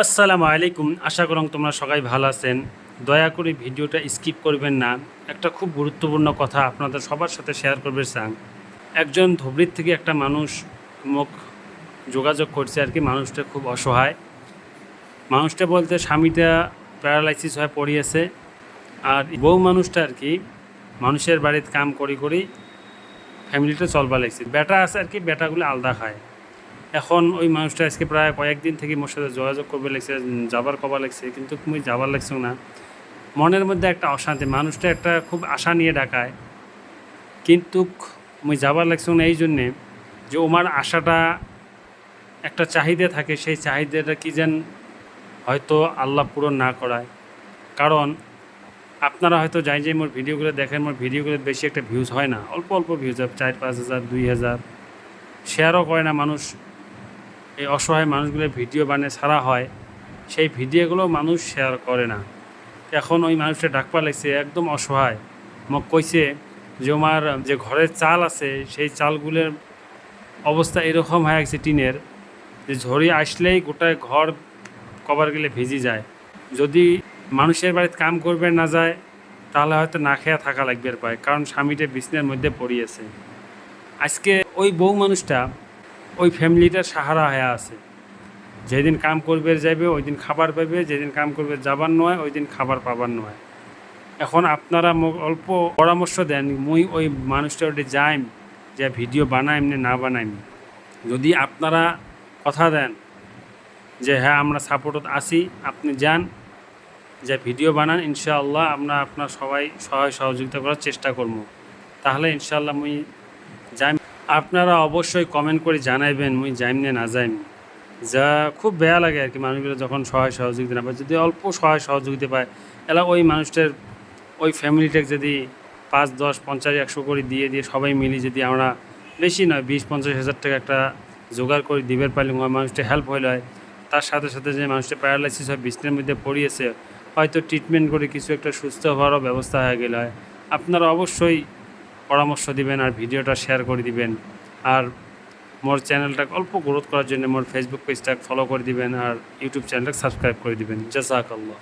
আসসালামু আলাইকুম। আশা করুন তোমরা সবাই ভালো আছেন। দয়া করে ভিডিওটা স্কিপ করবেন না। একটা খুব গুরুত্বপূর্ণ কথা আপনাদের সবার সাথে শেয়ার করবে চান। একজন ধুবড়ীর থেকে একটা মানুষ মুখ যোগাযোগ করছে আর কি। মানুষটা খুব অসহায়। মানুষটা বলতে স্বামীটা প্যারালাইসিস হয়ে পড়িয়েছে, আর বউ মানুষটা আর কি মানুষের বাড়িতে কাম করি ফ্যামিলিটা চলবা লাগছে। বেটা আছে আর কি, বেটাগুলো আলাদা খায়। এখন ওই মানুষটা আজকে প্রায় কয়েকদিন থেকে মোর সাথে যোগাযোগ করবে লাগছে, যাবার কবা লাগছে, কিন্তু মুই যাবার লাগছো না। মনের মধ্যে একটা অশান্তি, মানুষটা একটা খুব আশা নিয়ে ডাকায়, কিন্তু মুই যাবার লাগছো না এই জন্যে যে ওমার আশাটা একটা চাহিদা থাকে, সেই চাহিদাটা কি যেন হয়তো আল্লাহ পূরণ না করায়। কারণ আপনারা হয়তো যাই যে মোর ভিডিওগুলো দেখেন, মোর ভিডিওগুলো বেশি একটা ভিউজ হয় না, অল্প অল্প ভিউজ হয়, 4-5 হাজার 2 হাজার। শেয়ারও করে না মানুষ। এই অসহায় মানুষগুলো ভিডিও বানিয়ে ছাড়া হয়, সেই ভিডিওগুলো মানুষ শেয়ার করে না। এখন ওই মানুষটা ডাকপা লাগছে, একদম অসহায়। মোক কইছে যে আমার যে ঘরের চাল আছে, সেই চালগুলোর অবস্থা এরকম হয়ে গেছে টিনের, যে ঝড়ি আসলেই গোটায় ঘর কভার গেলে ভিজি যায়। যদি মানুষের বাড়িতে কাম করবে না যায়, তাহলে হয়তো না খেয়ে থাকা লাগবে পায়, কারণ স্বামীটা বিছনার মধ্যে পড়িয়েছে। আজকে ওই বউ মানুষটা ওই ফ্যামিলিটার সাহারা হয়ে আছে। যেদিন কাম করবে যাবে ওই দিন খাবার পাবে, যেদিন কাম করবে যাবার নয় ওই দিন খাবার পাবার নয়। এখন আপনারা অল্প পরামর্শ দেন, মুই ওই মানুষটা ওটা যাইম, যে ভিডিও বানাইম না বানাইম। যদি আপনারা কথা দেন যে হ্যাঁ আমরা সাপোর্টত আসি, আপনি যান, যে ভিডিও বানান, ইনশাআল্লাহ আমরা আপনার সবাই সহায় সহযোগিতা করার চেষ্টা করবো। তাহলে ইনশাআল্লাহ মুই যাইম। আপনারা অবশ্যই কমেন্ট করে জানাইবেন মুই যাইম না যাইম। যা খুব বেয়া লাগে আর কি, মানুষগুলো যখন সহায় সহযোগিতা না পায়, যদি অল্প সহায় সহযোগিতা পায়, এলা ওই মানুষটার ওই ফ্যামিলিটাকে যদি 5, 10, 50, 100 করে দিয়ে সবাই মিলি যদি আমরা বেশি নয় 20-50 হাজার টাকা একটা জোগাড় করে দিবের পারলে ওই মানুষটা হেল্প হইল হয়। তার সাথে সাথে যে মানুষটা প্যারালাইসিস হয়, বিছনার মধ্যে পড়িয়েছে, হয়তো ট্রিটমেন্ট করে কিছু একটা সুস্থ হওয়ারও ব্যবস্থা হয়ে গেল হয়। আপনারা অবশ্যই পরামর্শ দিবেন আর ভিডিওটা শেয়ার করে দিবেন। আর মোর চ্যানেলটাকে অল্প গ্রোথ করার জন্য মোর ফেসবুক পেজটাকে ফলো করে দিবেন আর ইউটিউব চ্যানেলটাকে সাবস্ক্রাইব করে দিবেন। জাযাকাল্লাহ।